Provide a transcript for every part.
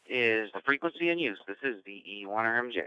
is the frequency in use. This is the E1RMJ.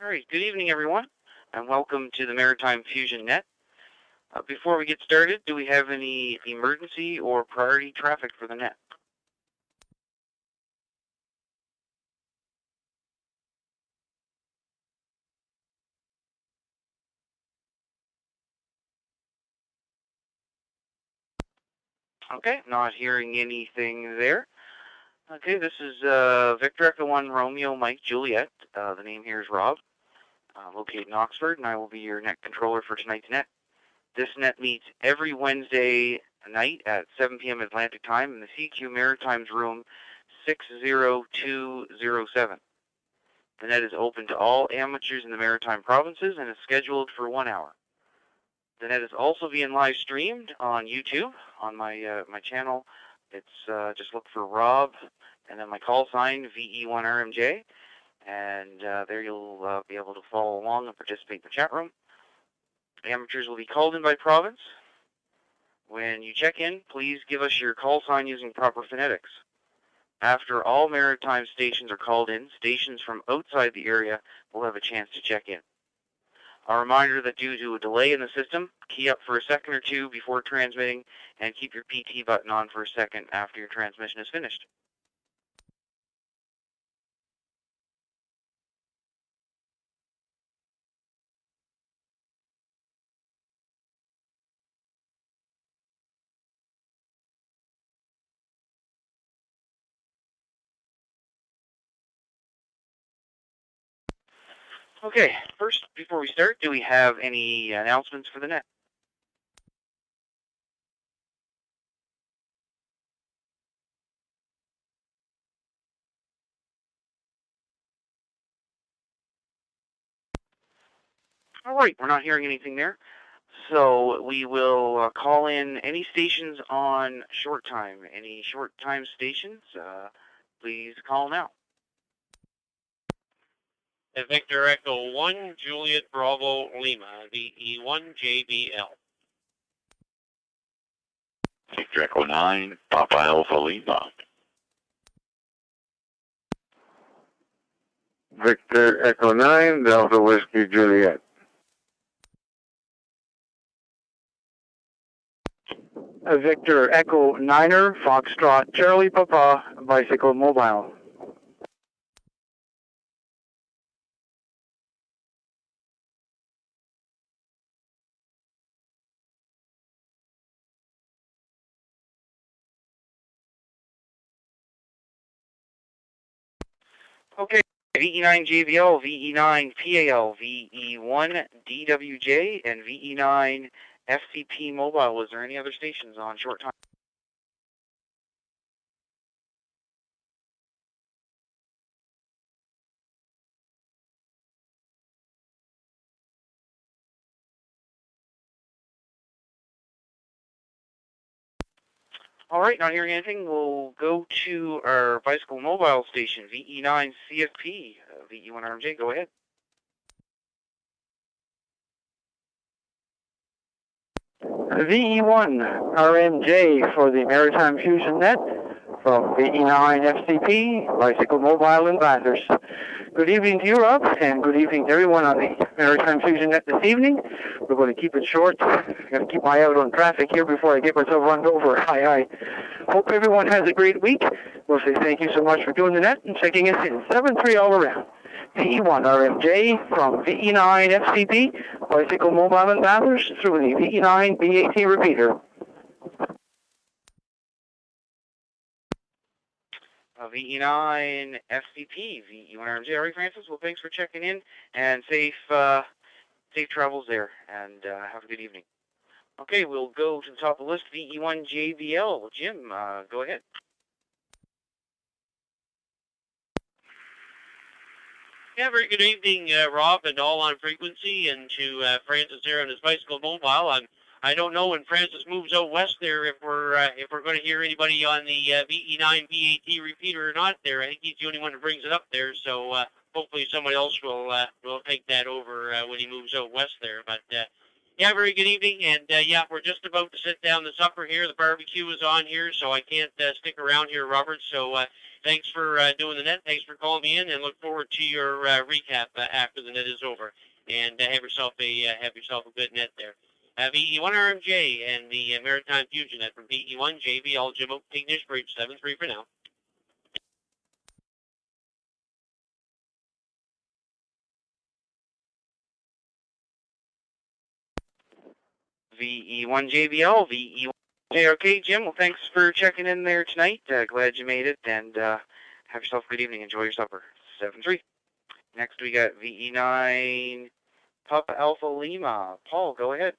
All right, good evening, everyone, and welcome to the Maritime Fusion Net. Before we get started, do we have any emergency or priority traffic for the net? Okay, not hearing anything there. Okay, this is Victor Echo 1 Romeo Mike Juliet. The name here is Rob, located in Oxford, and I will be your net controller for tonight's net. This net meets every Wednesday night at 7 p.m. Atlantic Time in the CQ Maritimes room 60207. The net is open to all amateurs in the Maritime provinces and is scheduled for 1 hour. The net is also being live streamed on YouTube on my channel. It's just look for Rob and then my call sign VE1RMJ, and there you'll be able to follow along and participate in the chat room. Amateurs will be called in by province. When you check in, please give us your call sign using proper phonetics. After all maritime stations are called in, stations from outside the area will have a chance to check in. A reminder that due to a delay in the system, key up for a second or two before transmitting and keep your PT button on for a second after your transmission is finished. Okay, first, before we start, do we have any announcements for the net? All right, we're not hearing anything there. So we will call in any stations on short time. Any short time stations, please call now. Victor Echo 1, Juliet Bravo Lima, VE1JBL. Victor Echo 9, Papa Alpha Lima. Victor Echo 9, Delta Whiskey Juliet. Victor Echo 9er, Foxtrot Charlie Papa, Bicycle Mobile. Okay, VE9 JVL, VE9 PAL, VE1 DWJ, and VE9 FCP Mobile. Was there any other stations on short time? All right, not hearing anything. We'll go to our Bicycle Mobile station, VE9 CFP, VE1RMJ. Go ahead. VE1 RMJ for the Maritime Fusion Net from VE9 FCP, Bicycle Mobile in Bathurst. Good evening to you, Rob, and good evening to everyone on the Maritime Fusion Net this evening. We're going to keep it short. I'm going to keep my eye out on traffic here before I get myself run over. Hi. Hope everyone has a great week. We'll say thank you so much for doing the net and checking us in. 7-3 all around. VE1 RMJ from VE9 FCP, Bicycle Mobile in Bathurst through the VE9 BAT repeater. VE9 FCP, VE1RMJ. All right, Francis. Well, thanks for checking in, and safe travels there, and have a good evening. Okay, we'll go to the top of the list, VE1JBL. Jim, go ahead. Yeah, very good evening, Rob, and all on frequency, and to Francis there on his bicycle mobile. I don't know when Francis moves out west there if we're going to hear anybody on the VE9 PAT repeater or not. There, I think he's the only one who brings it up there. So hopefully somebody else will take that over when he moves out west there. But yeah, very good evening, and yeah, we're just about to sit down to supper here. The barbecue is on here, so I can't stick around here, Robert. So. Thanks for doing the net. Thanks for calling me in, and look forward to your recap after the net is over. And have yourself a good net there. VE1RMJ and the Maritime Fusion net from VE1JBL Jim Oak Ignition Bridge 73 for now. VE1JBL, VE1J. Okay, Jim. Well, thanks for checking in there tonight. Glad you made it, and have yourself a good evening. Enjoy your supper. 7-3. Next, we got VE9 Papa Alpha Lima. Paul, go ahead.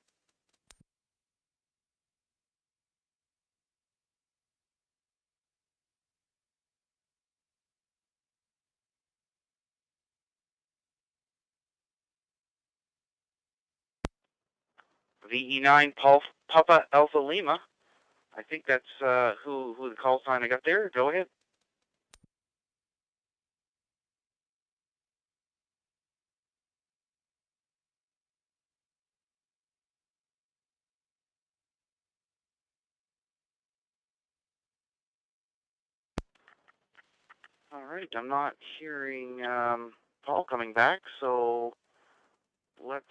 VE9 Papa Alpha Lima. I think that's who the call sign I got there. Go ahead. All right, I'm not hearing Paul coming back, so let's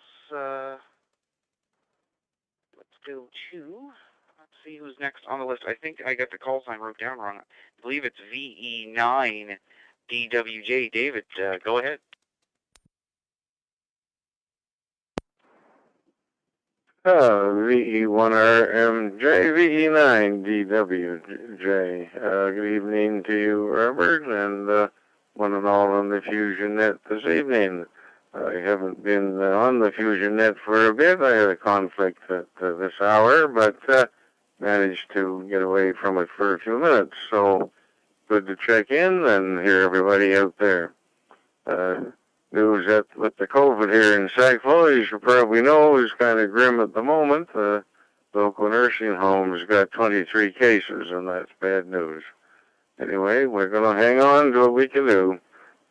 go to, let's see who's next on the list. I think I got the call sign wrote down wrong. I believe it's VE9 DWJ. David, go ahead. VE1RMJ, VE9DWJ. Good evening to you, Robert, and one and all on the Fusion Net this evening. I haven't been on the Fusion Net for a bit. I had a conflict at this hour, but managed to get away from it for a few minutes. So good to check in and hear everybody out there. News that with the COVID here in Sackville, you should probably know, is kind of grim at the moment. The local nursing home has got 23 cases, and that's bad news. Anyway, we're going to hang on to what we can do.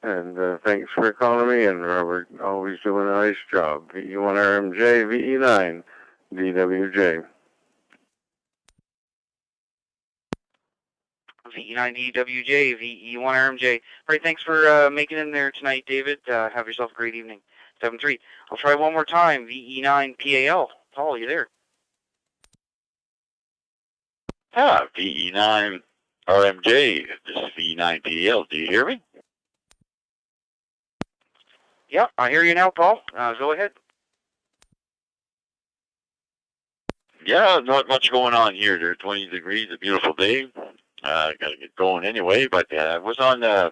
And thanks for calling me in, Robert. Always doing a nice job. VE1RMJ, VE9, DWJ. VE9DWJ, VE1RMJ. All right, thanks for making it in there tonight, David. Have yourself a great evening. 7-3. I'll try one more time. VE9PAL. Paul, you there? VE9 RMJ. This is VE9 PL. Do you hear me? Yeah, I hear you now, Paul. Go ahead. Yeah, not much going on here. There, 20 degrees, a beautiful day. Got to get going anyway, but I was on, I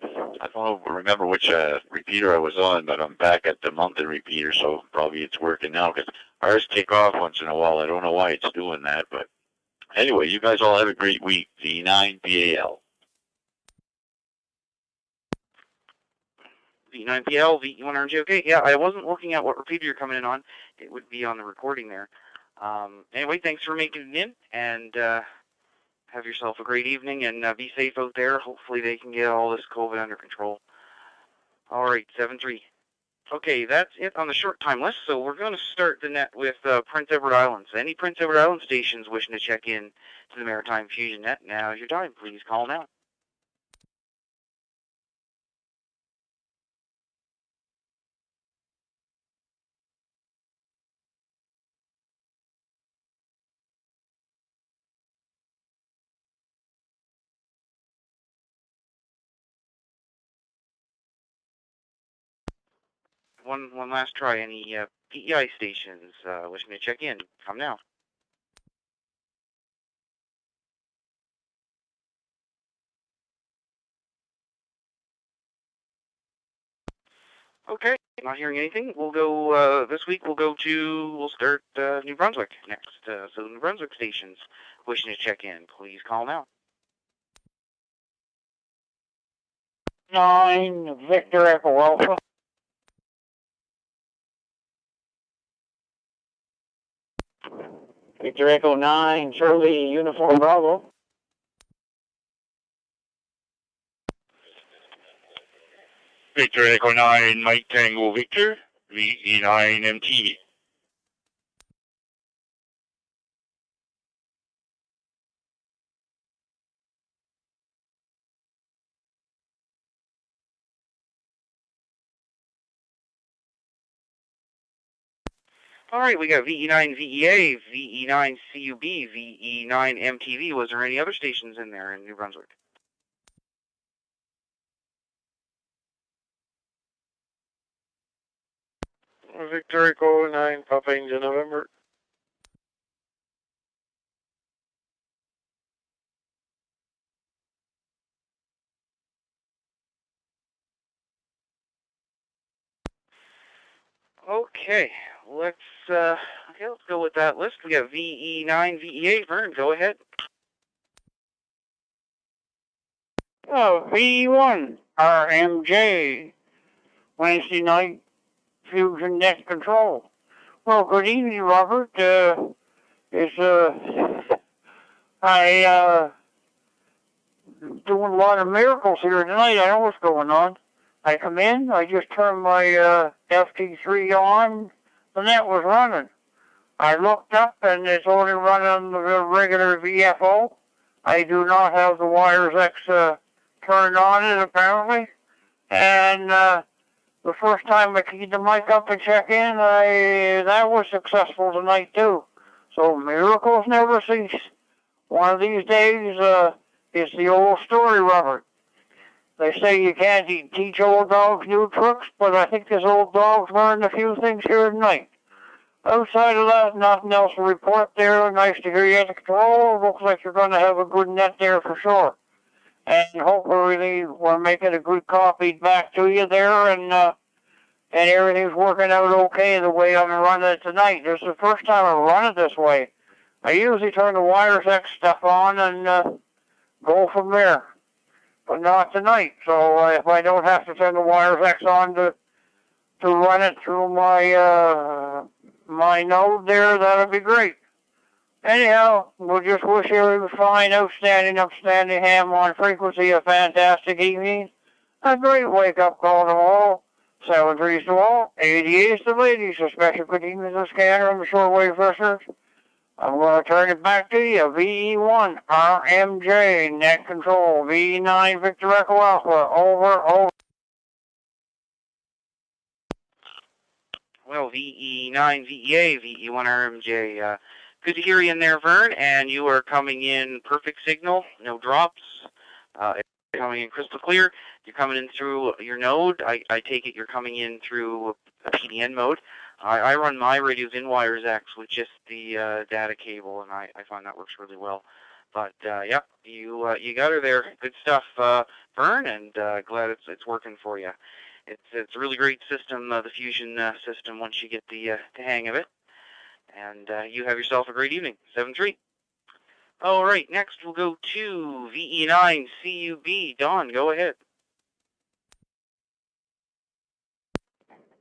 don't remember which repeater I was on, but I'm back at the monthly repeater, so probably it's working now, because ours kick off once in a while. I don't know why it's doing that, but anyway, you guys all have a great week. VE9PAL. VE9PL, VE1RMJ. Okay, yeah, I wasn't looking at what repeater you're coming in on. It would be on the recording there. Anyway, thanks for making it in, and have yourself a great evening, and be safe out there. Hopefully they can get all this COVID under control. All right, 7-3. Okay, that's it on the short time list, so we're going to start the net with Prince Edward Islands. Any Prince Edward Island stations wishing to check in to the Maritime Fusion net, now's your time. Please call now. One last try. Any PEI stations wishing to check in? Come now. Okay, Not hearing anything. We'll go, this week we'll start New Brunswick next. So New Brunswick stations wishing to check in, please call now. 9 Victor Echo Alpha. Victor Echo 9 Charlie Uniform Bravo. Victor Echo 9, Mike Tango Victor, VE9 MTV. All right, we got VE9 VEA, VE9 CUB, VE9 MTV. Was there any other stations in there in New Brunswick? Victor Echo 9, Papa India November. Okay, let's go with that list. We got VE9 VEA. Vern, go ahead. Oh, V1 RMJ Wednesday night Fusion Net Control. Well, good evening, Robert. I doing a lot of miracles here tonight. I know what's going on. I come in, I just turned my FT3 on, the net was running. I looked up and it's only running the regular VFO. I do not have the Wires X turned on it apparently. And the first time I keyed the mic up and check in, that was successful tonight too. So miracles never cease. One of these days, it's the old story, Robert. They say you can't teach old dogs new tricks, but I think this old dog's learned a few things here tonight. Outside of that, nothing else to report there. Nice to hear you at the control. Looks like you're going to have a good net there for sure. And hopefully we're making a good copy back to you there, and everything's working out okay the way I'm running it tonight. This is the first time I've run it this way. I usually turn the Wires X stuff on and go from there. But not tonight. So if I don't have to turn the Wires X on to run it through my my node there, that'd be great. Anyhow, we'll just wish you a fine, outstanding, upstanding ham on frequency, a fantastic evening, a great wake-up call to all, 7-3s to all, 88s to ladies, a special good evening to the scanner and the shortwave listeners. I'm going to turn it back to you. VE1 RMJ net control. VE9 Victor Echo Alpha. Over. Well, VE9 VEA, VE1 RMJ. Good to hear you in there, Vern. And you are coming in perfect signal, no drops. Coming in crystal clear. You're coming in through your node. I take it you're coming in through a PDN mode. I run my radios in Wires X with just the data cable, and I find that works really well. But yeah, you got her there. Good stuff, Vern, and glad it's working for you. It's a really great system, the Fusion system. Once you get the hang of it, and you have yourself a great evening. 7-3. All right, next we'll go to VE9 CUB. Don, go ahead.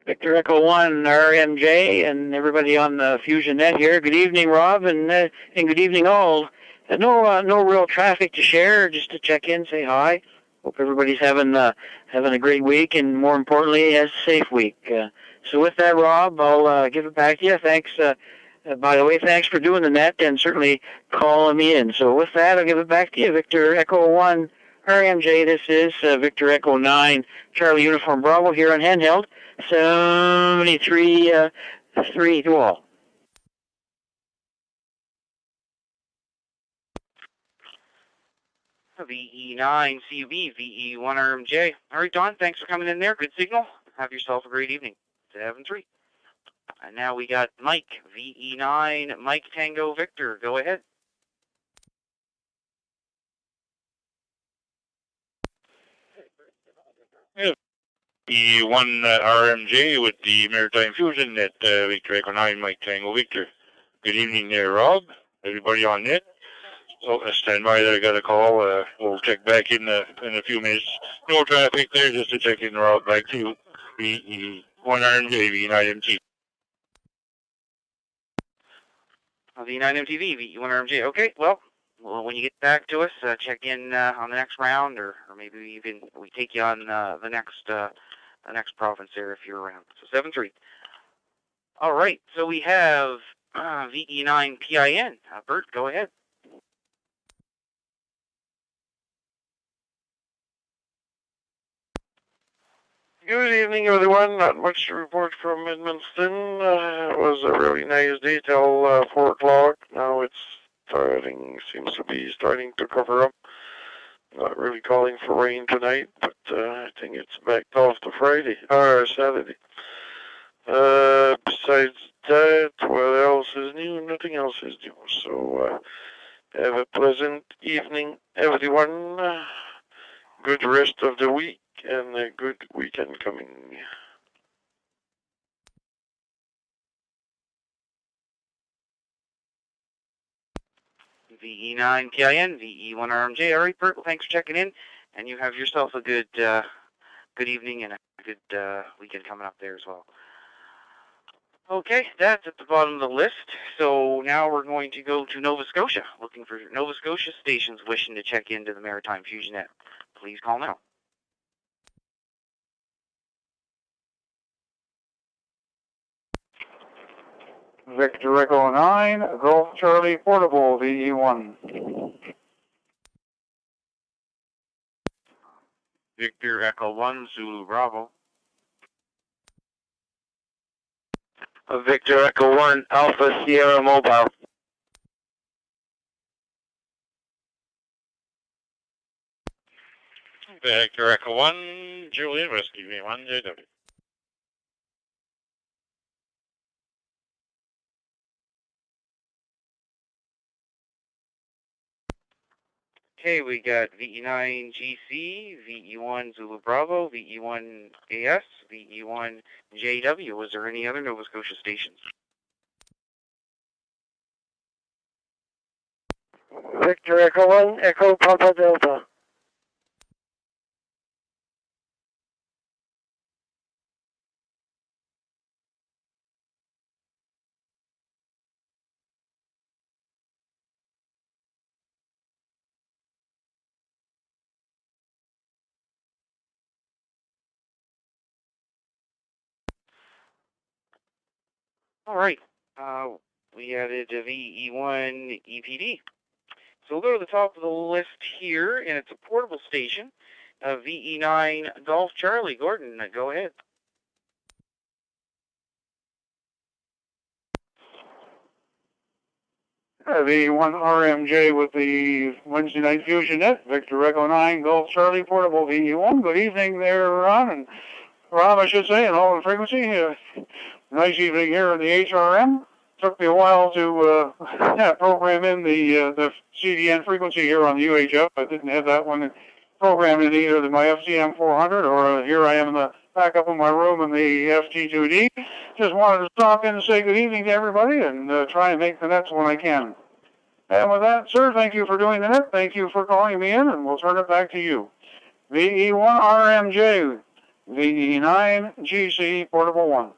Victor Echo 1 RMJ and everybody on the Fusion Net here. Good evening, Rob, and good evening all. No real traffic to share, just to check in, say hi. Hope everybody's having a great week, and more importantly, has a safe week. So with that, Rob, I'll give it back to you. Thanks. By the way, thanks for doing the net and certainly calling me in. So with that, I'll give it back to you. Victor Echo 1 RMJ, this is Victor Echo 9 Charlie Uniform Bravo here on handheld. 73 3 to all. VE9 CUB, VE1 RMJ. All right, Don, thanks for coming in there. Good signal. Have yourself a great evening. 7-3. And now we got Mike, VE9, Mike Tango Victor. Go ahead. VE1 RMJ with the Maritime Fusion at Victor Echo 9 Mike Tango Victor. Good evening there, Rob. Everybody on net. Oh, stand by there. I got a call. We'll check back in a few minutes. No traffic there, just to check in the route back to VE1 RMJ, V9MT. V9MTV, V1 RMJ. Okay, well, when you get back to us, check in on the next round, or maybe even we take you on the next province there if you're around. So 7-3. All right, so we have VE9 PIN. Bert, go ahead. Good evening, everyone. Not much to report from Edmundston. It was a really nice day till 4 o'clock. Now it's seems to be starting to cover up. Not really calling for rain tonight, but I think it's backed off to Friday, or Saturday. Besides that, what else is new? Nothing else is new. So, have a pleasant evening, everyone. Good rest of the week, and a good weekend coming. VE9 PIN, VE1 RMJ. All right, Bert, well, thanks for checking in, and you have yourself a good evening and a good weekend coming up there as well. Okay, that's at the bottom of the list. So now we're going to go to Nova Scotia, looking for Nova Scotia stations wishing to check into the Maritime Fusion net. Please call now. Victor Echo 9, Golf Charlie Portable, VE1. Victor Echo 1, Zulu Bravo. Victor Echo 1, Alpha Sierra Mobile. Victor Echo 1, Julian Whiskey, V1 JW. Okay, we got VE9 GC, VE1 Zulu Bravo, VE1 AS, VE1 JW. Was there any other Nova Scotia stations? Victor Echo 1, Echo Papa Delta. All right, we added a VE1 EPD. So we'll go to the top of the list here, and it's a portable station, VE9 Golf Charlie. Gordon, go ahead. VE1 RMJ with the Wednesday Night Fusion net, Victor Echo 9, Golf Charlie Portable, VE1. Good evening there, Ron, and Rob, I should say, and all in frequency. Nice evening here in the HRM. Took me a while to program in the CDN frequency here on the UHF. I didn't have that one programmed in either my FCM 400 or here I am in the back up in my room in the FT2D. Just wanted to stop in and say good evening to everybody and try and make the nets when I can. And with that, sir, thank you for doing the net. Thank you for calling me in, and we'll turn it back to you. VE1 RMJ, VE9 GC Portable 1.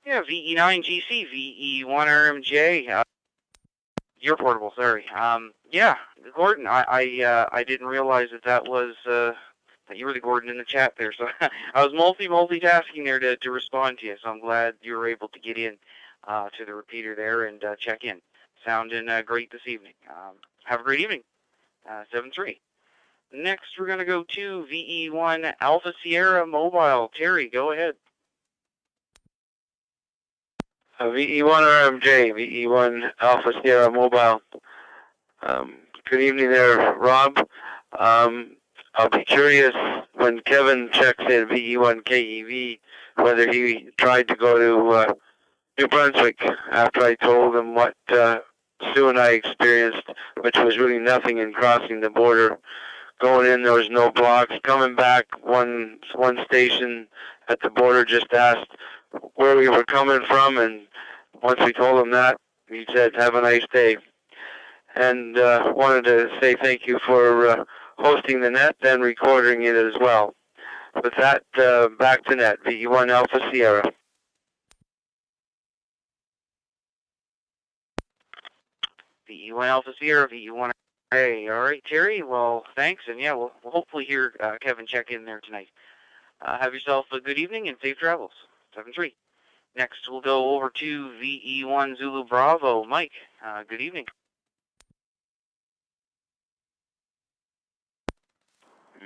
Yeah, VE9 GC, VE1 RMJ. You're portable, sorry. Yeah, Gordon, I didn't realize that was that you were the Gordon in the chat there, so I was multitasking there to respond to you. So I'm glad you were able to get in to the repeater there and check in. Sounding great this evening. Have a great evening. 7-3. Next, we're gonna go to VE1 Alpha Sierra Mobile. Terry, go ahead. VE1 RMJ, VE1 Alpha Sierra Mobile. Good evening there, Rob. I'll be curious when Kevin checks in VE1 KEV whether he tried to go to New Brunswick after I told him what Sue and I experienced, which was really nothing in crossing the border. Going in, there was no blocks. Coming back, one station at the border just asked where we were coming from, and once we told him that, he said, "Have a nice day." And wanted to say thank you for hosting the net and recording it as well. With that, back to net, VE1 Alpha Sierra. VE1 Alpha Sierra, VE1. Hey, all right, Terry. Well, thanks, and yeah, we'll hopefully hear Kevin check in there tonight. Have yourself a good evening and safe travels. 7-3. Next, we'll go over to VE1 Zulu Bravo. Mike, good evening.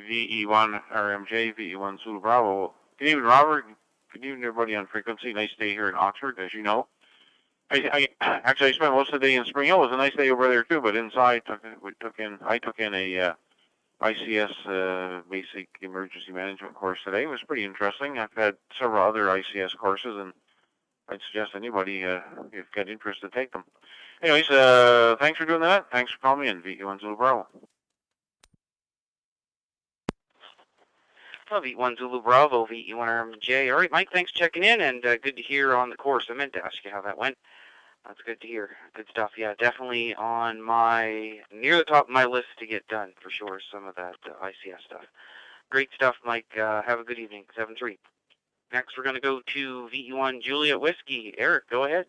VE1 RMJ, VE1 Zulu Bravo. Good evening, Robert. Good evening, everybody on frequency. Nice day here in Oxford, as you know. I actually spent most of the day in Spring Hill. It was a nice day over there too, but inside I took in a ICS basic emergency management course today. It was pretty interesting. I've had several other ICS courses, and I'd suggest anybody if you've got interest to take them. Anyways, thanks for doing that. Thanks for calling me in, VE1 Zulu Bravo. Well, VE1 Zulu Bravo, VE1 RMJ. All right, Mike, thanks for checking in, and good to hear on the course. I meant to ask you how that went. That's good to hear. Good stuff. Yeah, definitely on near the top of my list to get done, for sure, some of that ICS stuff. Great stuff, Mike. Have a good evening. 7-3. Next, we're going to go to VE1 Juliet Whiskey. Eric, go ahead.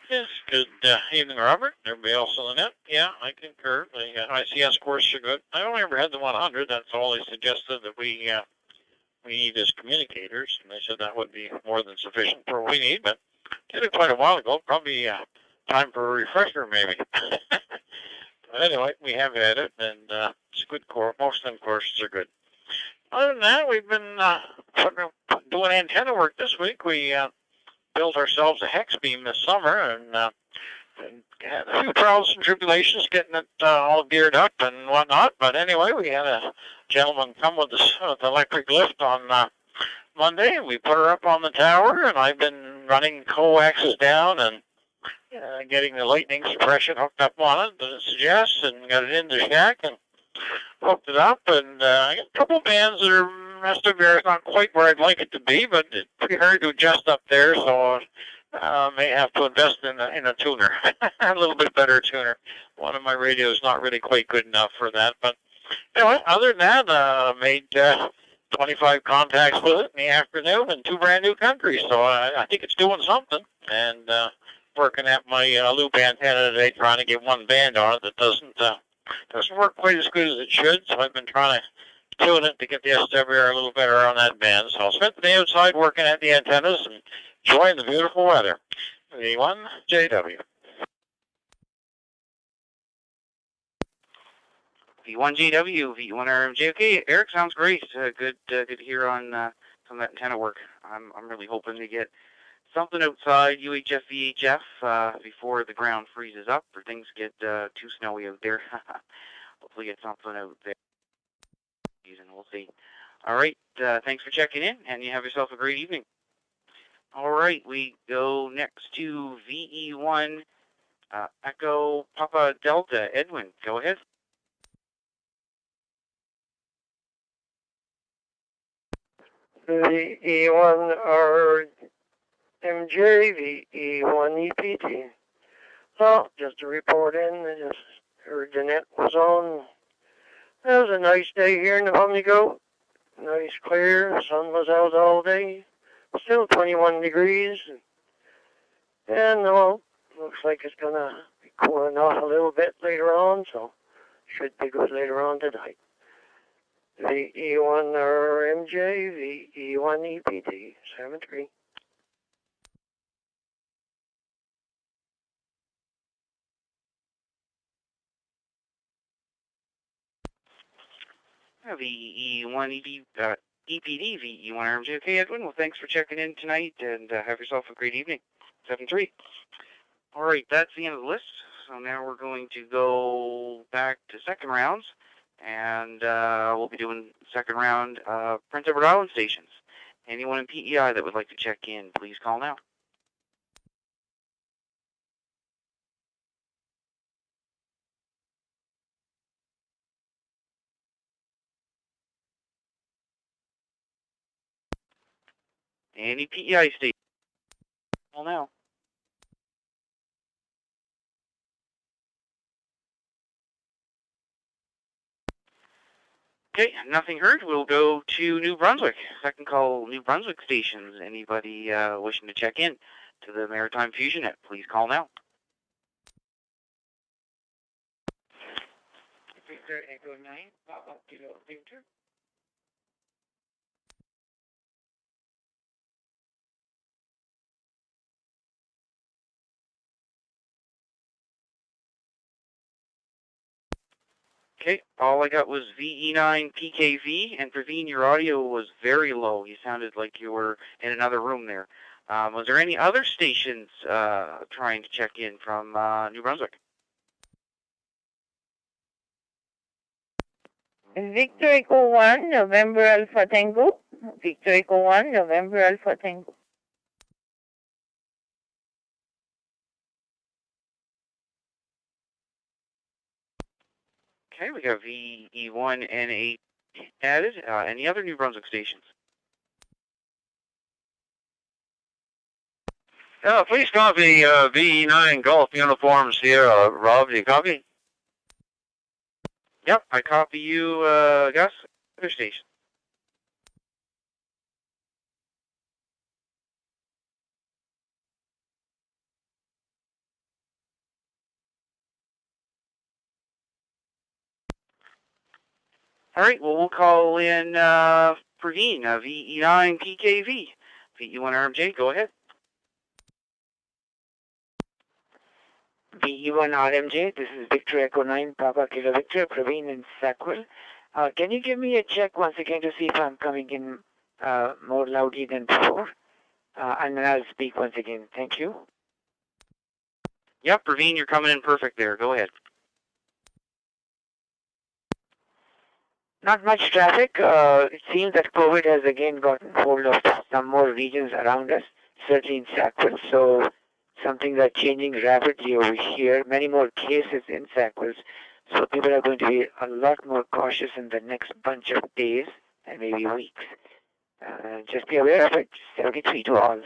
Yes, good evening, Robert. Everybody else on the net? Yeah, I concur. The ICS courses are good. I only ever had the 100. That's all they suggested that we need as communicators. And they said that would be more than sufficient for what we need, but did it quite a while ago. Probably time for a refresher, maybe. But anyway, we have had it, and it's a good course. Most of them courses are good. Other than that, we've been doing antenna work this week. We built ourselves a hex beam this summer, and had a few trials and tribulations getting it all geared up and whatnot. But anyway, we had a gentleman come with the electric lift on Monday, and we put her up on the tower, and I've been running coaxes down and getting the lightning suppression hooked up on it that it suggests, and got it in the shack and hooked it up, and I got a couple of bands that are messed up here. It's not quite where I'd like it to be, but it's pretty hard to adjust up there, so may have to invest in a tuner, a little bit better tuner. One of my radios is not really quite good enough for that, but anyway, other than that, made 25 contacts with it in the afternoon in 2 brand new countries, so I think it's doing something, and working at my loop antenna today, trying to get one band on it that doesn't work quite as good as it should, so I've been trying to tune it to get the SWR a little better on that band. So I spent the day outside working at the antennas and enjoying the beautiful weather. VE1 JW. VE1 JW, VE1 RMJ. Okay, Eric, sounds great. Good to hear on some of that antenna work. I'm really hoping to get something outside UHF VHF before the ground freezes up or things get too snowy out there. Hopefully get something out there. And we'll see. All right, thanks for checking in, and you have yourself a great evening. All right, we go next to VE1 Echo Papa Delta. Edwin, go ahead. VE1 RMJ, VE1 EPT. Well, just to report in, I just heard the net was on. It was a nice day here in the Pumlico. Nice clear, the sun was out all day. Still 21 degrees. And well, looks like it's gonna be cooling off a little bit later on, so should be good later on tonight. VE1 RMJ, VE1 EPT, 7-3. VE1 EPD, VE1 RMJ. Okay, Edwin, well, thanks for checking in tonight, and have yourself a great evening. 7-3. All right, that's the end of the list. So now we're going to go back to second rounds, and we'll be doing second round Prince Edward Island stations. Anyone in PEI that would like to check in, please call now. Any PEI station, call now. Okay, nothing heard. We'll go to New Brunswick. Second call, New Brunswick stations. Anybody wishing to check in to the Maritime Fusion Net, please call now. Victor Echo 9, Papa Kilo Victor. Okay, all I got was VE9 PKV, and Praveen, your audio was very low. You sounded like you were in another room there. Was there any other stations trying to check in from New Brunswick? Victor Echo 1, November Alpha Tango. Victor Echo 1, November Alpha Tango. Okay, we got VE1 and 8 added. Any other New Brunswick stations? Please copy VE9 Golf Uniform Sierra. Rob, do you copy? Yep, I copy you, Gus. Other station. All right, well, we'll call in Praveen, VE9 PKV. VE1 RMJ, go ahead. VE1 RMJ, this is Victor Echo 9, Papa Kilo Victor, Praveen in Sackville. Can you give me a check once again to see if I'm coming in more loudly than before? And then I'll speak once again. Thank you. Yep, Praveen, you're coming in perfect there. Go ahead. Not much traffic. It seems that COVID has again gotten hold of some more regions around us, certainly in Sackville. So something that's changing rapidly over here. Many more cases in Sackville. So people are going to be a lot more cautious in the next bunch of days and maybe weeks. Just be aware of it. 73 to all.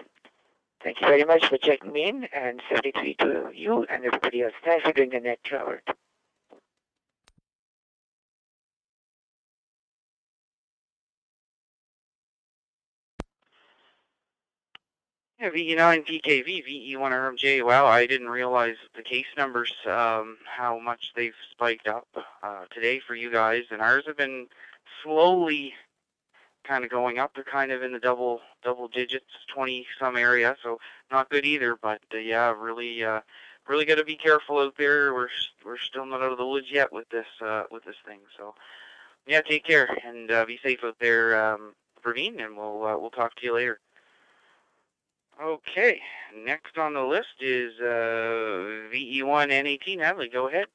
Thank you very much for checking me in, and 73 to you and everybody else. Thanks for doing the net, Robert. Yeah, VE9 PKV, VE1 RMJ. Wow, I didn't realize the case numbers, how much they've spiked up today for you guys, and ours have been slowly kind of going up. They're kind of in the double digits, 20 some area, so not good either. But yeah, really got to be careful out there. We're still not out of the woods yet with this thing. So yeah, take care and be safe out there, Praveen, and we'll talk to you later. Okay, next on the list is VE1 N18. Natalie, go ahead.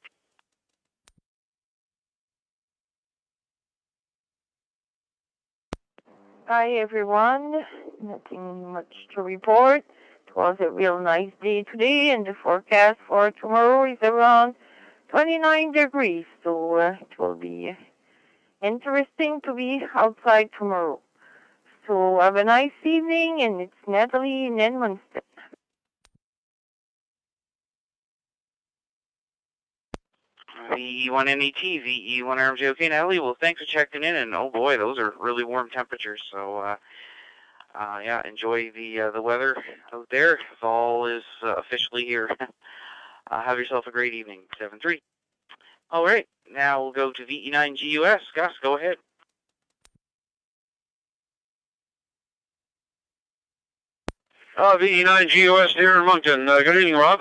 Hi everyone, nothing much to report. It was a real nice day today, and the forecast for tomorrow is around 29 degrees, so it will be interesting to be outside tomorrow. So have a nice evening, and it's Natalie in Edmundston. VE1 NET, VE1 RMJ. Okay, Natalie, well, thanks for checking in, and oh boy, those are really warm temperatures, so yeah, enjoy the weather out there. Fall is officially here. Have yourself a great evening. 7-3. All right, now we'll go to VE9 GUS. Gus, go ahead. VE9 GUS here in Moncton. Good evening, Rob.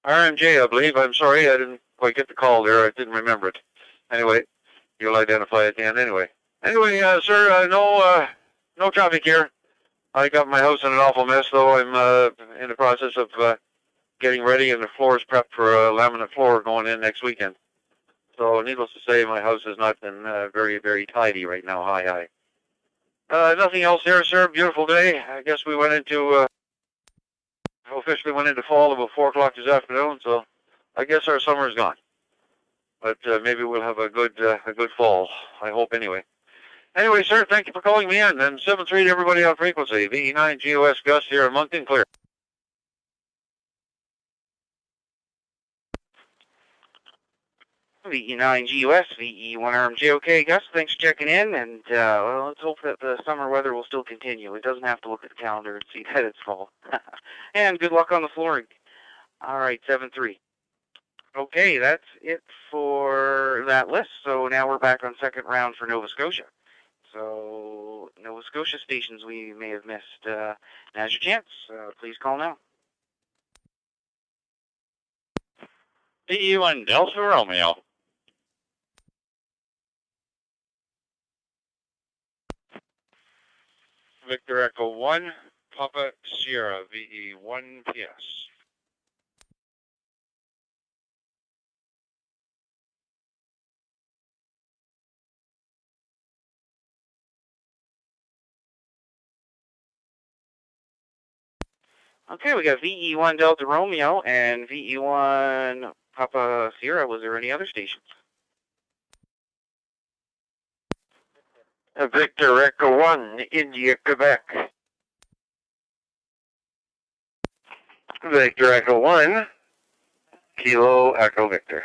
RMJ, I believe. I'm sorry, I didn't quite get the call there. I didn't remember it. Anyway, you'll identify it then anyway. Anyway, sir, no traffic here. I got my house in an awful mess, though. I'm in the process of getting ready, and the floor is prepped for a laminate floor going in next weekend. So, needless to say, my house has not been very, very tidy right now. Hi. Nothing else here, sir. Beautiful day. I guess we went into, officially went into fall about 4 o'clock this afternoon, so I guess our summer's gone. But maybe we'll have a good fall. I hope anyway. Anyway, sir, thank you for calling me in. And 7-3 to everybody on frequency. VE9 GOS Gus here in Moncton Clear. VE9 GUS, VE1 RMJ. Okay, Gus, thanks for checking in, and well, let's hope that the summer weather will still continue. It doesn't have to look at the calendar and see that it's fall. And good luck on the flooring. All right, 7-3. Okay, that's it for that list. So now we're back on second round for Nova Scotia. So Nova Scotia stations we may have missed. Now's your chance. Please call now. VE1 Delta Romeo. Victor Echo 1, Papa Sierra, VE1 PS. Okay, we got VE1 Delta Romeo and VE1 Papa Sierra. Was there any other stations? Victor Echo 1, India, Quebec. Victor Echo 1, Kilo Echo Victor.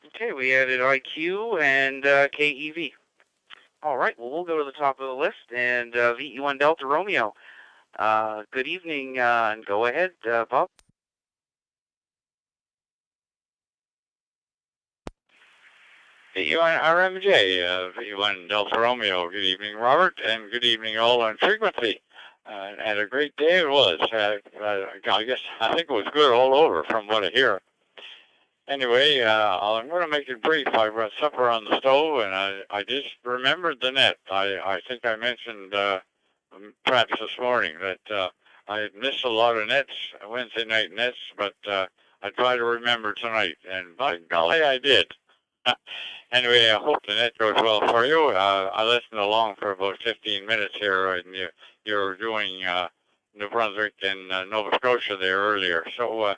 Okay, we added IQ and KEV. All right, well, we'll go to the top of the list, and VE1 Delta Romeo. Good evening, and go ahead, Bob. VE1 RMJ, VE1 Delta Romeo. Good evening, Robert, and good evening all on frequency. And a great day it was. I guess I think it was good all over from what I hear. Anyway, I'm going to make it brief. I've got supper on the stove, and I just remembered the net. I think I mentioned perhaps this morning that I had missed a lot of nets, Wednesday night nets, but I tried to remember tonight, and by golly, I did. Anyway, I hope the net goes well for you. I listened along for about 15 minutes here, and you were doing New Brunswick and Nova Scotia there earlier. So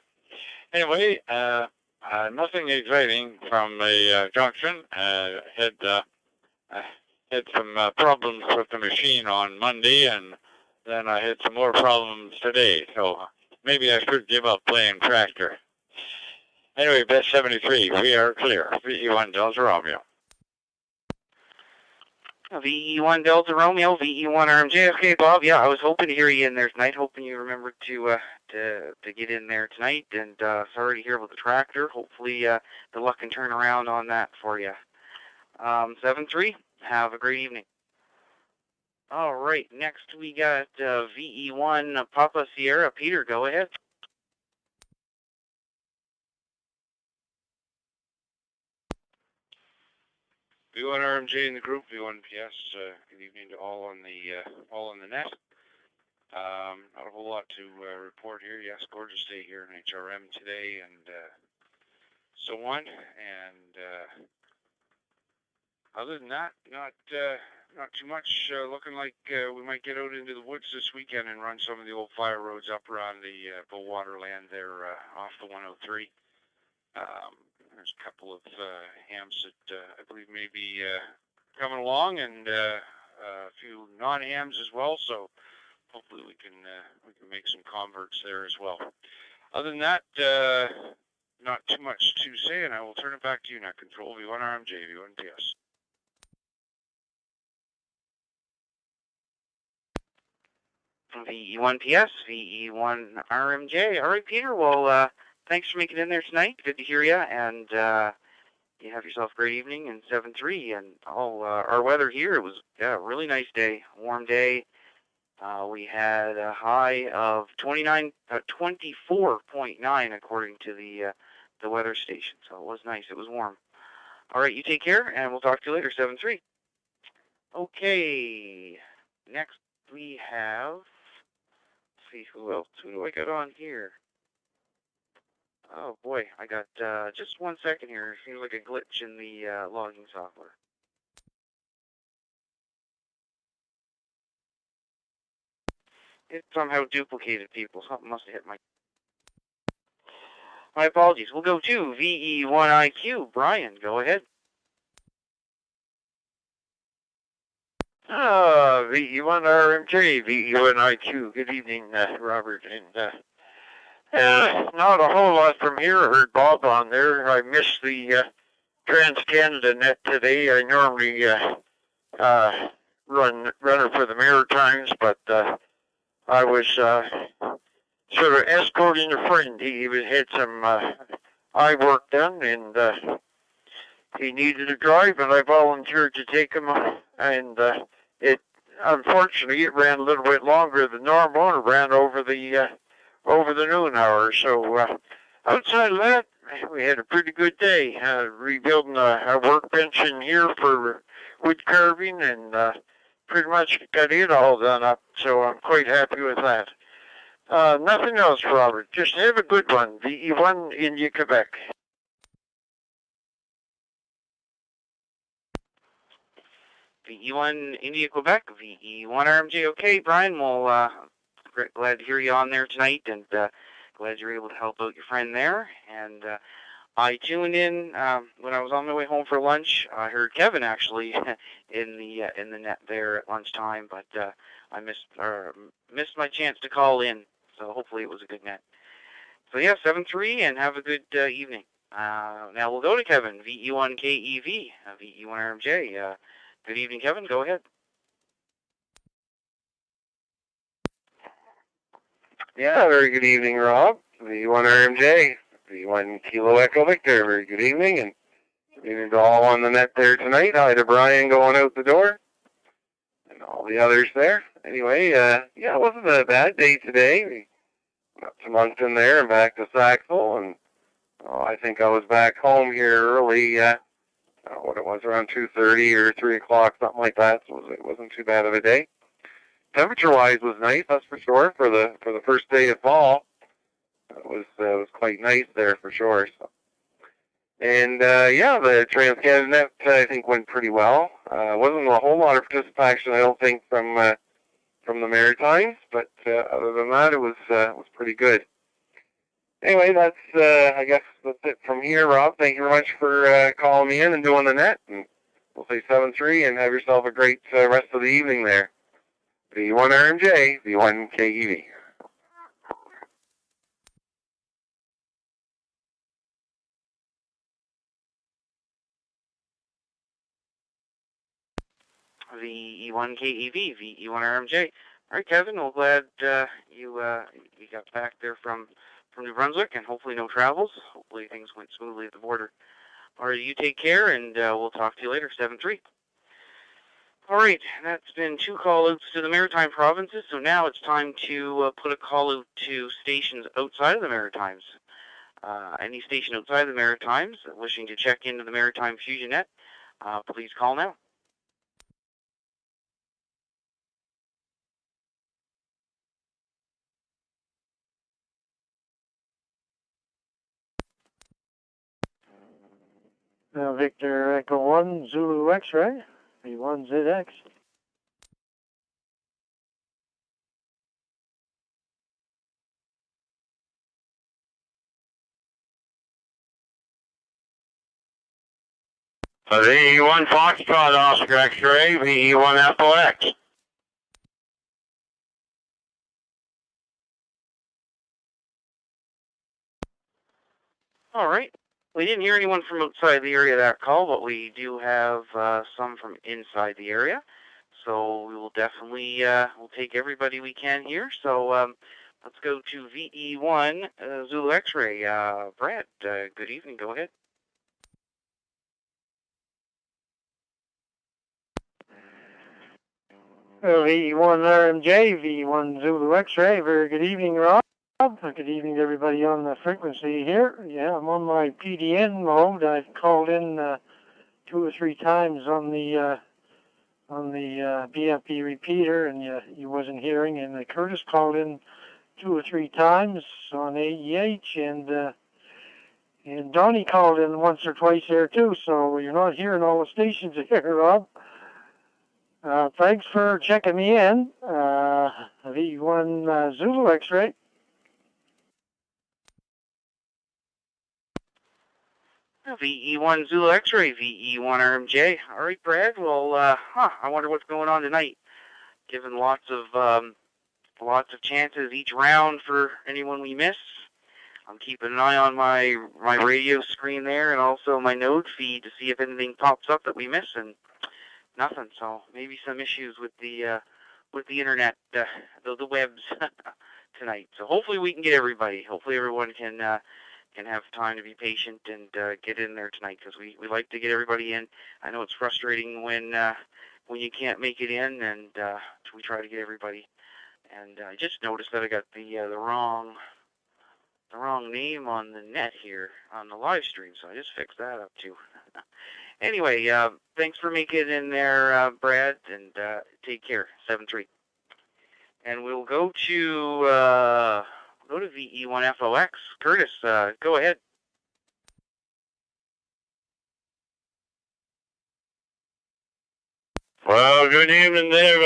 anyway, nothing exciting from the junction. Had some problems with the machine on Monday, and then I had some more problems today. So maybe I should give up playing tractor. Anyway, best 73, we are clear. VE1 Delta Romeo. VE1 Delta Romeo, VE1 RMJ. Okay, Bob, yeah, I was hoping to hear you in there tonight, hoping you remembered to get in there tonight, and sorry to hear about the tractor. Hopefully the luck can turn around on that for you. 7-3, have a great evening. All right, next we got VE1 Papa Sierra. Peter, go ahead. V1 RMJ in the group, V1 PS. Good evening to all on the net. Not a whole lot to report here. Yes, gorgeous day here in HRM today, and so on. And other than that, not too much. Looking like we might get out into the woods this weekend and run some of the old fire roads up around the Bowater land there off the 103. There's a couple of hams that I believe may be coming along, and a few non-hams as well. So hopefully we can make some converts there as well. Other than that, not too much to say, and I will turn it back to you now. Control V1 RMJ, V1 PS. VE1 PS, VE1 RMJ. All right, Peter. Well, thanks for making it in there tonight. Good to hear you, and you have yourself a great evening. And 7-3, and our weather here, it was a really nice day, warm day. We had a high of 24.9 according to the weather station. So it was nice. It was warm. All right, you take care, and we'll talk to you later. 7-3. Okay, next we have. Let's see who else. Who do I got on here? Oh boy, I got just 1 second here. It seems like a glitch in the logging software. It somehow duplicated people. Something must have hit my... My apologies. We'll go to VE1IQ. Brian, go ahead. VE1RMJ, VE1IQ. Good evening, Robert. And not a whole lot from here. I heard Bob on there. I missed the Trans-Canada net today. I normally runner for the Maritimes, but I was sort of escorting a friend. He had some eye work done, and he needed a drive, and I volunteered to take him. And it unfortunately it ran a little bit longer than normal, and ran over the noon hour. So outside of that, we had a pretty good day. Rebuilding a workbench in here for wood carving, and pretty much got it all done up. So I'm quite happy with that. Nothing else, Robert. Just have a good one. VE1 India, Quebec. VE1 India, Quebec. VE1RMJ. Okay, Brian, well, glad to hear you on there tonight, and glad you're able to help out your friend there. And I tuned in when I was on my way home for lunch. I heard Kevin actually in the net there at lunchtime, but I missed my chance to call in. So hopefully it was a good net. So yeah, 7-3, and have a good evening. Now we'll go to Kevin, VE1KEV, VE1RMJ. Good evening, Kevin. Go ahead. Yeah, very good evening, Rob. VE1RMJ, VE1 Kilo Echo Victor. Very good evening, and good evening to all on the net there tonight. Hi to Brian going out the door, and all the others there. Anyway, yeah, it wasn't a bad day today. We got some lunch in there and back to Saxville, and I think I was back home here early, what it was, around 2:30 or 3 o'clock, something like that, so it wasn't too bad of a day. Temperature-wise was nice, that's for sure, for the first day of fall. It was quite nice there for sure. So. And yeah, the Trans-Canada net I think went pretty well. Wasn't a whole lot of participation, I don't think, from the Maritimes, but other than that, it was pretty good. Anyway, that's I guess that's it from here, Rob. Thank you very much for calling me in and doing the net. And we'll say 7-3, and have yourself a great rest of the evening there. V1RMJ, V1KEV. VE1KEV, VE1RMJ. All right, Kevin. Well, glad you got back there from New Brunswick, and hopefully no travels. Hopefully things went smoothly at the border. All right, you take care, and we'll talk to you later. 7-3. All right, that's been 2 call-outs to the Maritime provinces, so now it's time to put a call-out to stations outside of the Maritimes. Any station outside of the Maritimes wishing to check into the Maritime Fusion net, please call now. Victor Echo 1, Zulu X-ray, V1ZX. VE1 Foxtrot Oscar X-ray, VE1 Apple X. All right. We didn't hear anyone from outside the area of that call, but we do have some from inside the area. So we will definitely we'll take everybody we can here. So let's go to VE1 Zulu X-ray. Brad, good evening. Go ahead. VE1 RMJ, V1 Zulu X-ray. Very good evening, Rob. Good evening to everybody on the frequency here. Yeah, I'm on my PDN mode. I've called in 2 or 3 times on the BFP repeater, and you wasn't hearing. And Curtis called in 2 or 3 times on AEH, and And Donnie called in once or twice there too, so you're not hearing all the stations here, Rob. Thanks for checking me in. V1 Zulu X-ray. VE1 Zulu X-ray, VE1 RMJ. All right, Brad. Well, I wonder what's going on tonight. Given lots of chances each round for anyone we miss. I'm keeping an eye on my radio screen there and also my node feed to see if anything pops up that we miss, and nothing. So maybe some issues with the internet, the webs tonight. So hopefully we can get everybody. Hopefully everyone can have time to be patient and get in there tonight, because we like to get everybody in. I know it's frustrating when you can't make it in, and we try to get everybody. And I just noticed that I got the wrong name on the net here on the live stream, so I just fixed that up too. Anyway, thanks for making it in there, Brad, and take care. 7-3. And we'll go to VE1FOX. Curtis, go ahead. Well, good evening there,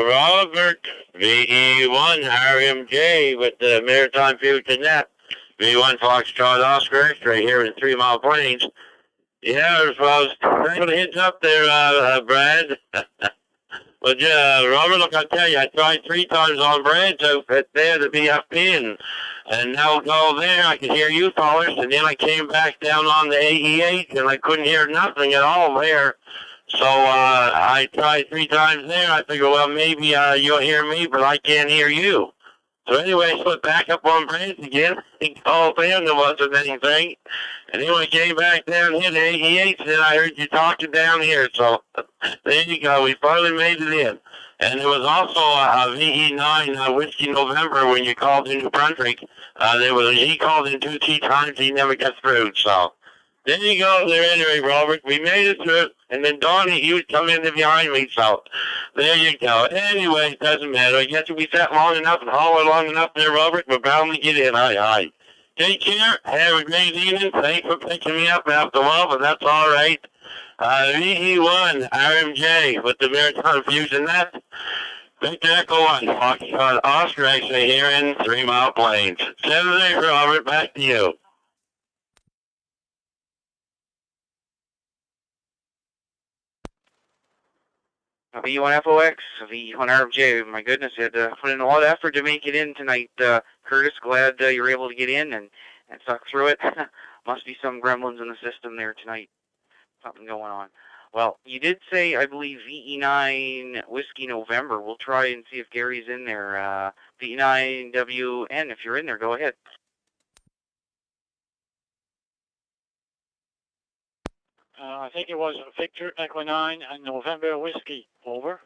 Robert, VE1 RMJ with the Maritime Fusion net, V1 Foxtrot Oscar, right here in 3 Mile Plains. Yeah, well, thanks for the heads up there, Brad. But Robert, look, I'll tell you, I tried 3 times on Brad's outfit there to be up in, and now go there, I could hear you callers, and then I came back down on the AE8, and I couldn't hear nothing at all there. So I tried 3 times there. I figured, well, maybe you'll hear me, but I can't hear you. So anyway, I put back up on Brand's again. He called in, there wasn't anything. And then I came back down here to 88, and then I heard you talking down here. So there you go. We finally made it in. And there was also a VE9 Whiskey November when you called in New Brunswick. He called in 2 key times. He never got through. So there you go there anyway, Robert. We made it through. And then Donnie, he would come in behind me, so there you go. Anyway, it doesn't matter. I guess if we sat long enough and hollered long enough there, Robert, we're bound to get in. Aye. Take care. Have a great evening. Thanks for picking me up after a while, but that's all right. VE1 RMJ with the Maritime Fusion net. Victor Echo 1, Foxtrot Oscar actually here in 3 Mile Plains. 7-8, Robert, back to you. V1FOX, V1RMJ, my goodness, you had to put in a lot of effort to make it in tonight. Curtis, glad you were able to get in and suck through it. Must be some gremlins in the system there tonight. Something going on. Well, you did say, I believe, VE9 Whiskey November. We'll try and see if Gary's in there. VE9WN, if you're in there, go ahead. I think it was Victor Echo 9 and November Whiskey. Over.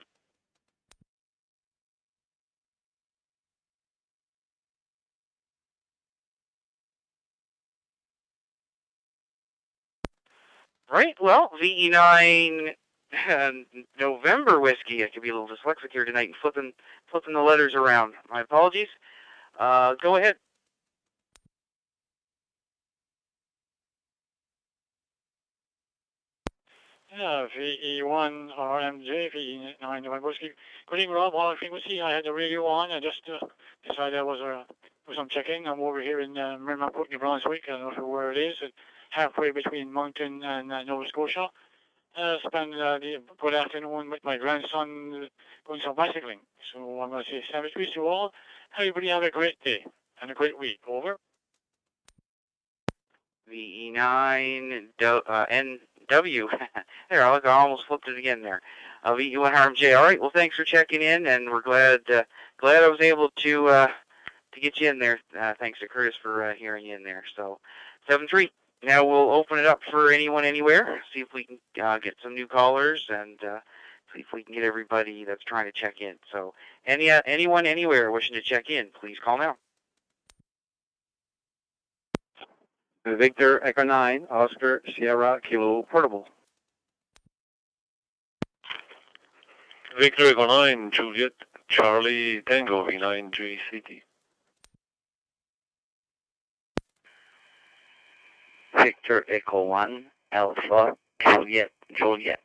Right, well, VE9 November Whiskey. I could be a little dyslexic here tonight and flipping the letters around. My apologies. Go ahead. Yeah, VE1 RMJ, VE9 November Whiskey. Good evening, Rob. Hall frequency. I had the radio on. I just decided I was some checking. I'm over here in Maritime Fusion, New Brunswick. I don't know where it is. Halfway between Moncton and Nova Scotia. Spend the good afternoon with my grandson going some bicycling. So I'm going to say 7-3 to all. Everybody have a great day and a great week. Over. VE9 NW. There, I almost flipped it again there. VE1 RMJ. All right. Well, thanks for checking in, and we're glad I was able to get you in there. Thanks to Curtis for hearing you in there. So 7-3. Now we'll open it up for anyone, anywhere. See if we can get some new callers and see if we can get everybody that's trying to check in. So anyone, anywhere wishing to check in, please call now. Victor Echo 9, Oscar Sierra Kilo Portable. Victor Echo 9, Juliet Charlie Tango V9 3CT. Victor Echo 1, Alpha, Juliet, Juliet.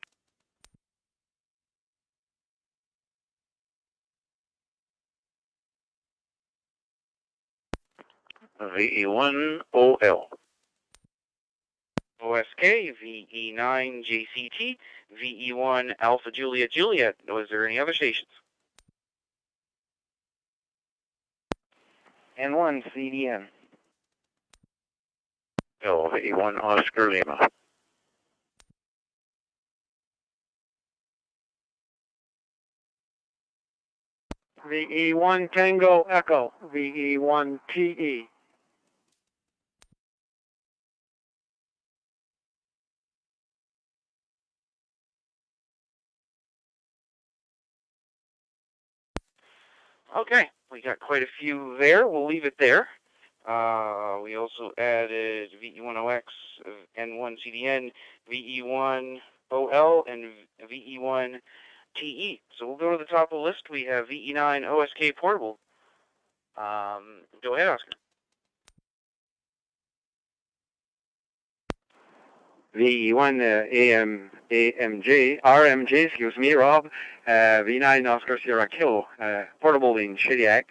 VE1 OL. OSK, VE9 JCT, VE1 Alpha Juliet Juliet. Was there any other stations? N1 CDN. VE1 Oscar Lima. VE1 Tango Echo, VE1 TE. Okay, we got quite a few there. We'll leave it there. We also added VE1OX, N1 CDN, VE1 OL, and VE1 TE. So we'll go to the top of the list. We have VE9 OSK Portable. Go ahead, Oscar. VE1 RMJ, excuse me, Rob. V9 Oscar Sierra Kilo, portable in Shediac.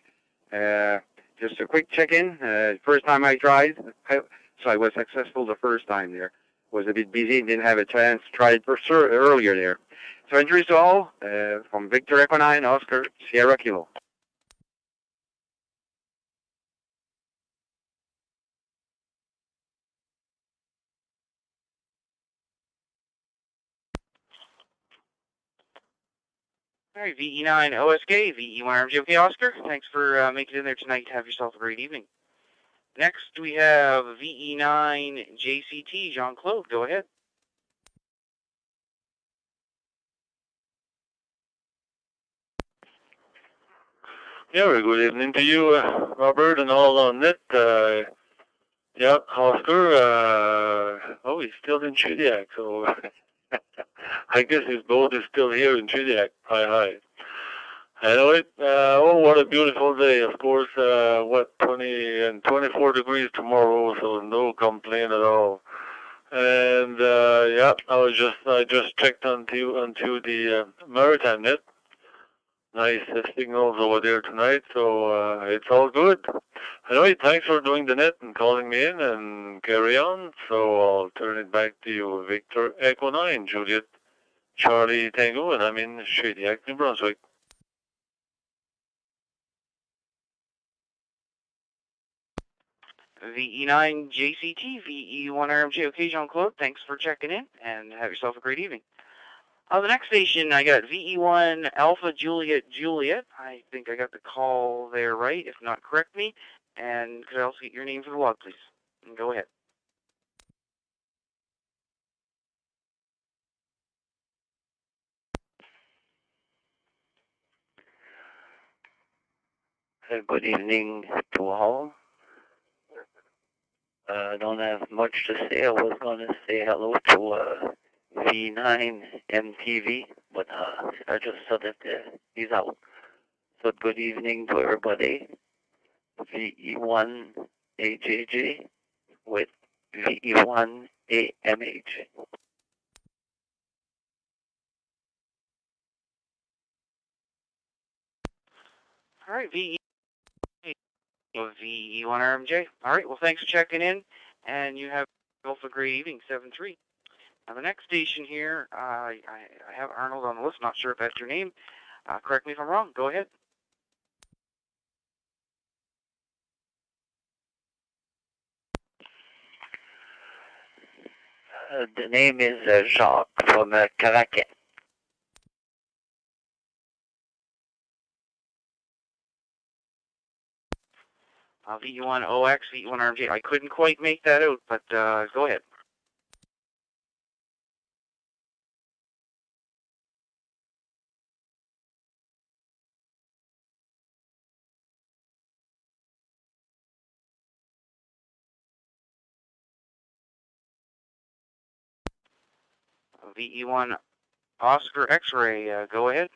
Just a quick check-in. First time I tried, so I was successful the first time there. Was a bit busy, didn't have a chance to try it for sure earlier there. So entries to all from Victor Echo 9 Oscar Sierra Kilo. All right, VE9 OSK, VE1 RMJ Oscar. Thanks for making it in there tonight. Have yourself a great evening. Next, we have VE9 JCT, Jean-Claude. Go ahead. Yeah, very good evening to you, Robert, and all on it. Yeah, Oscar, oh, he's still in Shediac, so I guess his boat is still here in Shediac. Hi. Anyway, oh, what a beautiful day. Of course, 20 and 24 degrees tomorrow, so no complaint at all. And, yeah, I just checked onto the Maritime net. Nice signals over there tonight, so it's all good. Anyway, thanks for doing the net and calling me in, and carry on. So I'll turn it back to you, Victor Echo 9, Juliet Charlie Tango, and I'm in Shediac, New Brunswick. VE9 JCT, VE1 RMJ. Okay, Jean-Claude, thanks for checking in, and have yourself a great evening. The next station, I got VE1 Alpha Juliet Juliet. I think I got the call there right. If not, correct me. And could I also get your name for the log, please? And go ahead. Good evening to all. I don't have much to say. I was going to say hello to V9 MTV, but I just saw that he's out. So good evening to everybody. VE1 AJJ with VE1 AMH. All right, VE1 RMJ. All right, well, thanks for checking in, and you have yourself a great evening, 7-3. Now, the next station here, I have Arnold on the list. Not sure if that's your name. Correct me if I'm wrong. Go ahead. The name is Jacques from Caraquet. VE1 OX, VE1 RMJ. I couldn't quite make that out, but go ahead. VE1 Oscar X-Ray. Go ahead.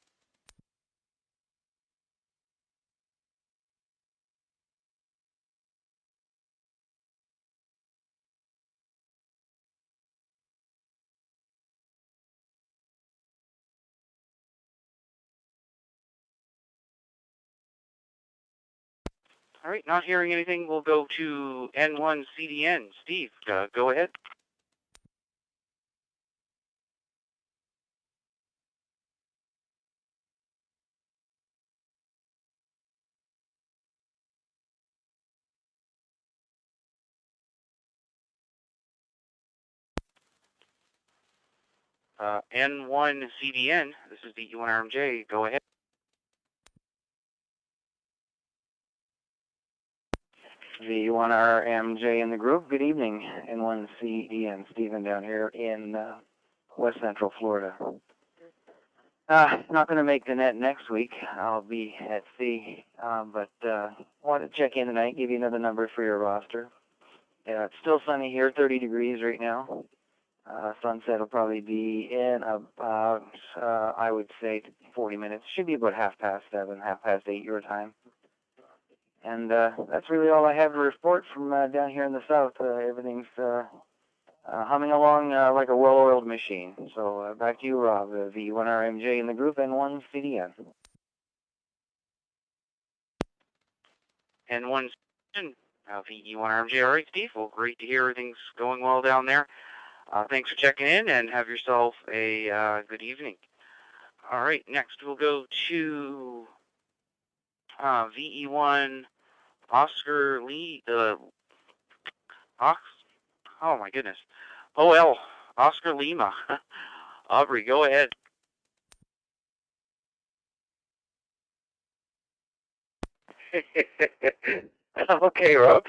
All right, not hearing anything, we'll go to N1 CDN. Steve, go ahead. N1 CDN, this is the VE1RMJ, go ahead. VE1RMJ in the group. Good evening, N1 CDN. Stephen down here in West Central Florida. Not going to make the net next week. I'll be at sea, but wanted to check in tonight, give you another number for your roster. It's still sunny here, 30 degrees right now. Sunset will probably be in about, I would say, 40 minutes. Should be about 7:30, 8:30 your time. And that's really all I have to report from down here in the south. Everything's humming along like a well-oiled machine. So back to you, Rob, VE1RMJ in the group, N1 CDN. N1 CDN, VE1RMJ. All right, Steve. Well, great to hear everything's going well down there. Thanks for checking in, and have yourself a good evening. All right, next we'll go to VE1 Oscar Lee. Oh my goodness. OL Oscar Lima. Aubrey, go ahead. Okay, Rob.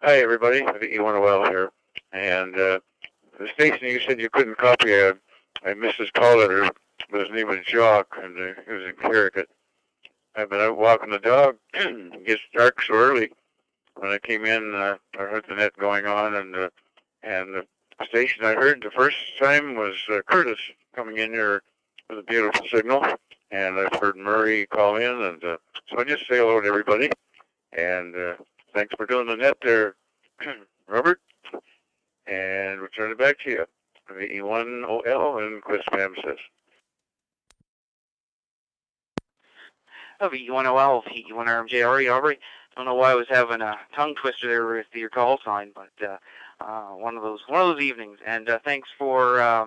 Hi, everybody. VE1OL here. And the station you said you couldn't copy, I missed his call letter, but his name was Jock, and he was in Connecticut. I've been out walking the dog. It gets dark so early. When I came in, I heard the net going on, and the station I heard the first time was Curtis coming in here with a beautiful signal. And I've heard Murray call in, and so I just say hello to everybody. And thanks for doing the net there, Robert. And we'll turn it back to you. VE1OL and Chris Pham says. VE1OL, VE1RMJ, Aubrey. Don't know why I was having a tongue twister there with your call sign, but one of those evenings. And thanks for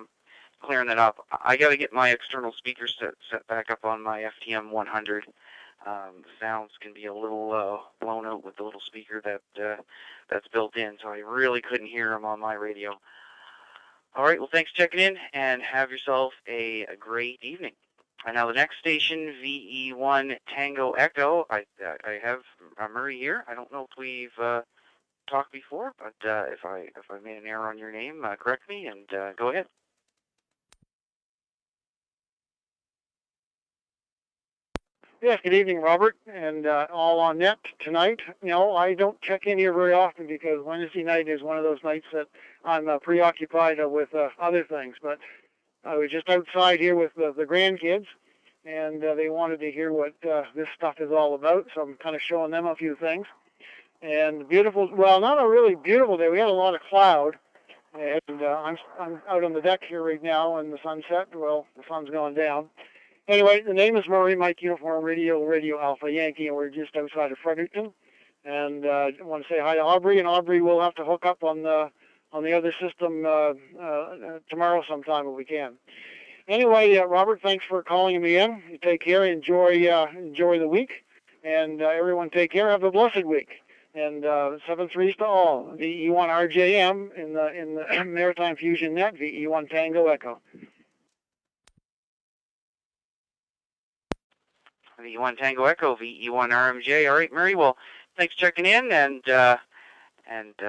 clearing that up. I got to get my external speaker set back up on my FTM 100. The sounds can be a little blown out with the little speaker that's built in, so I really couldn't hear them on my radio. All right, well, thanks for checking in, and have yourself a great evening. And now the next station, VE1 Tango Echo. I have Murray here. I don't know if we've talked before, but if I made an error on your name, correct me, and go ahead. Yes, good evening, Robert, and all on net tonight. You know, I don't check in here very often because Wednesday night is one of those nights that I'm preoccupied with other things. But I was just outside here with the grandkids, and they wanted to hear what this stuff is all about, so I'm kind of showing them a few things. And beautiful, well, not a really beautiful day. We had a lot of cloud, and I'm out on the deck here right now in the sunset. Well, the sun's going down. Anyway, the name is Murray, Mike Uniform Radio Alpha Yankee, and we're just outside of Fredericton. And I want to say hi to Aubrey, and Aubrey will have to hook up on the other system tomorrow sometime if we can. Anyway, Robert, thanks for calling me in. You take care, enjoy the week, and everyone take care. Have a blessed week. And 7-3s to all. VE1RJM in the Maritime Fusion net. VE1 Tango Echo. VE1 Tango Echo, VE1RMJ. All right, Murray. Well, thanks for checking in and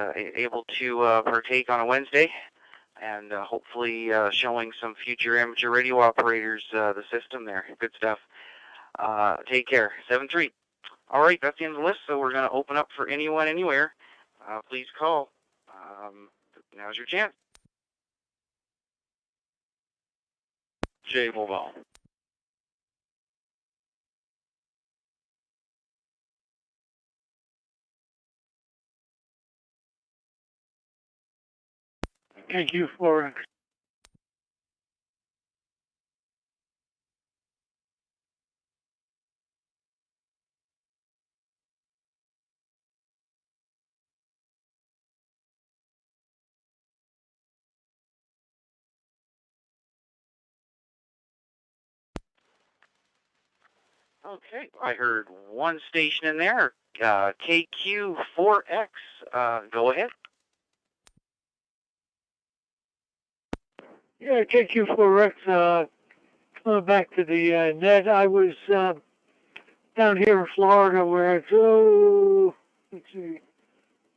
able to partake on a Wednesday, and hopefully showing some future amateur radio operators the system there. Good stuff. Take care. 7-3. All right, that's the end of the list. So we're going to open up for anyone, anywhere. Please call. Now's your chance. Jay Mobile. Thank you for Okay, I heard one station in there, KQ4X. Go ahead. Yeah, KQ4X, coming back to the net. I was down here in Florida where it's, let's see,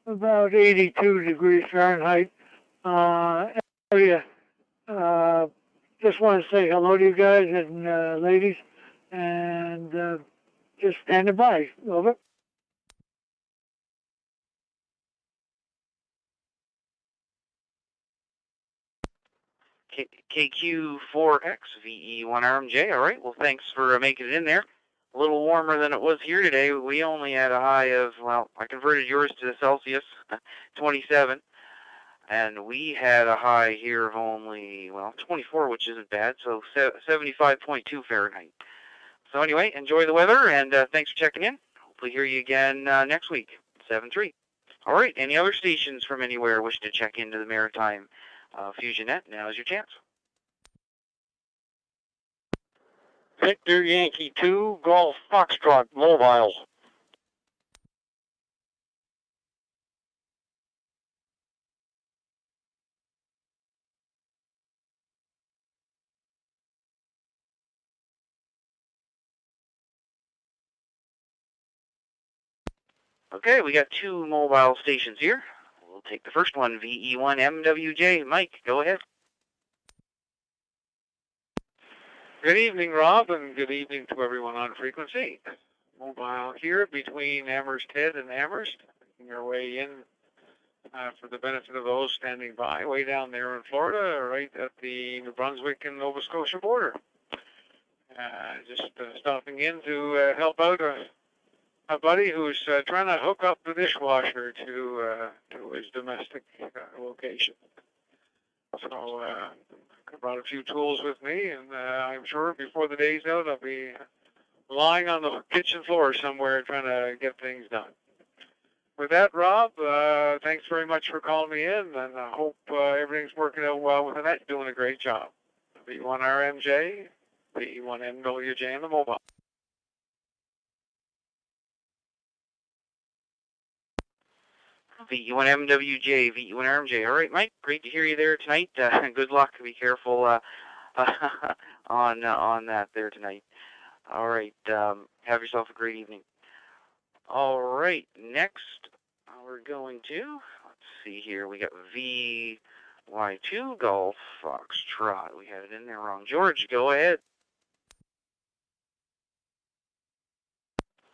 about 82 degrees Fahrenheit. Area. Just want to say hello to you guys and ladies, and just standing by. Over. KQ4X, VE1RMJ. All right, well, thanks for making it in there. A little warmer than it was here today. We only had a high of, well, I converted yours to Celsius, 27. And we had a high here of only, well, 24, which isn't bad, so 75.2 Fahrenheit. So anyway, enjoy the weather, and thanks for checking in. Hopefully hear you again next week, 7-3. All right, any other stations from anywhere wishing to check into the Maritime Fusion Net? Now's your chance. Victor Yankee 2, Golf Foxtrot Mobile. Okay, we got two mobile stations here. We'll take the first one, VE1MWJ. Mike, go ahead. Good evening, Rob, and good evening to everyone on frequency. Mobile here between Amherst Head and Amherst, making your way in for the benefit of those standing by, way down there in Florida, right at the New Brunswick and Nova Scotia border. Just stopping in to help out a buddy who's trying to hook up the dishwasher to his domestic location. So I brought a few tools with me, and I'm sure before the day's out, I'll be lying on the kitchen floor somewhere trying to get things done. With that, Rob, thanks very much for calling me in, and I hope everything's working out well with the net. Doing a great job. V1RMJ, V1MWJ on the mobile. VE1MWJ, VE1RMJ. All right, Mike, great to hear you there tonight. Good luck. Be careful on that there tonight. All right, have yourself a great evening. All right, next we're going to, let's see here, we got VY2 Golf Foxtrot. We had it in there wrong. George, go ahead.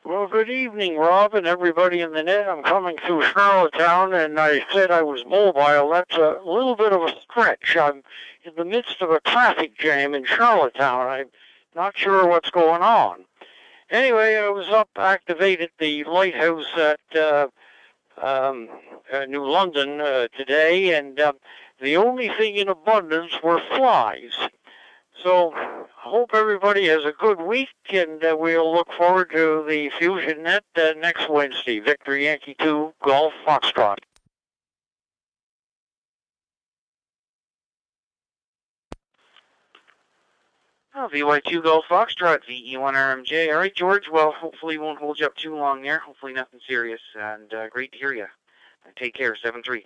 Well, good evening, Rob, and everybody in the net. I'm coming through Charlottetown, and I said I was mobile. That's a little bit of a stretch. I'm in the midst of a traffic jam in Charlottetown. I'm not sure what's going on. Anyway, I was up, activated the lighthouse at New London today, and the only thing in abundance were flies. So I hope everybody has a good week, and we'll look forward to the Fusion Net next Wednesday. Victor Yankee 2, Golf Foxtrot. Oh, VY2 Golf Foxtrot, VE1RMJ. All right, George, well, hopefully won't hold you up too long there. Hopefully nothing serious, and great to hear you. Take care, 7-3.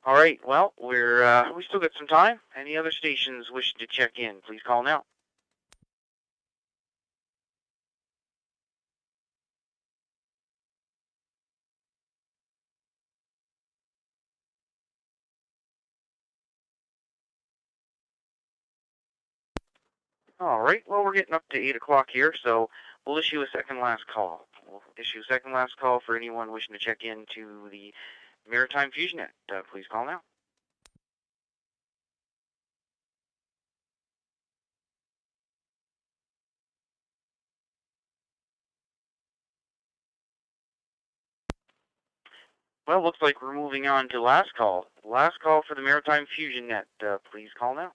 All right, well, we still got some time. Any other stations wishing to check in, please call now. All right, well, we're getting up to 8 o'clock here, so we'll issue a second last call. We'll issue a second last call for anyone wishing to check into the Maritime Fusion Net. Please call now. Well, looks like we're moving on to last call. Last call for the Maritime Fusion Net. Please call now.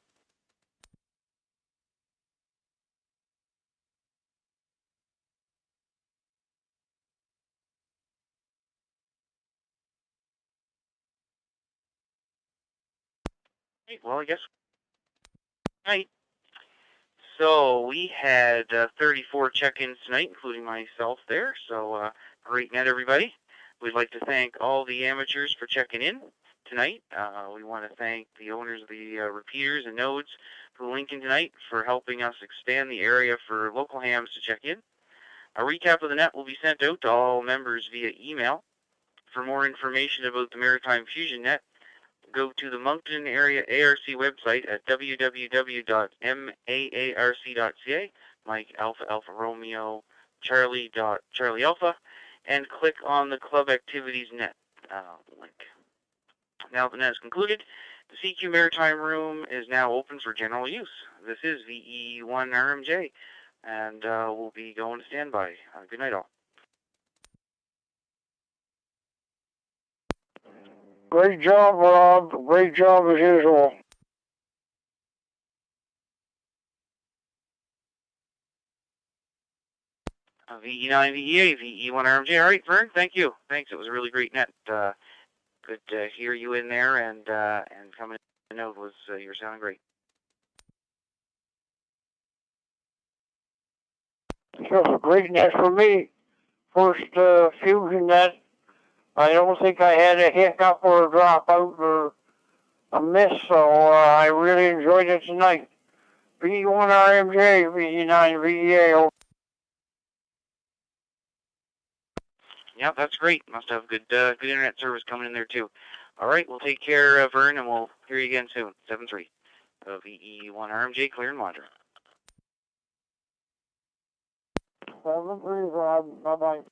Well, I guess. Night. So we had 34 check-ins tonight, including myself there. So great net, everybody. We'd like to thank all the amateurs for checking in tonight. We want to thank the owners of the repeaters and nodes who link in tonight for helping us expand the area for local hams to check in. A recap of the net will be sent out to all members via email. For more information about the Maritime Fusion Net, go to the Moncton Area ARC website at www.maarc.ca, Mike Alpha Alpha Romeo Charlie Alpha, and click on the Club Activities Net link. Now the net is concluded. The CQ Maritime Room is now open for general use. This is VE1RMJ, and we'll be going to standby. Good night, all. Great job, Rob. Great job as usual. VE9, VEA, VE1RMJ. All right, Vern, thank you. Thanks. It was a really great net. Good to hear you in there, and coming in the note was you're sounding great. It was a great net for me. First Fusion net. I don't think I had a hiccup or a dropout or a miss, so I really enjoyed it tonight. VE1RMJ, VE9, VEA. Yeah, that's great. Must have good internet service coming in there too. All right, we'll take care, Vern, and we'll hear you again soon. 7-3. VE1RMJ, clear and monitor. 7-3, Rob. Bye-bye.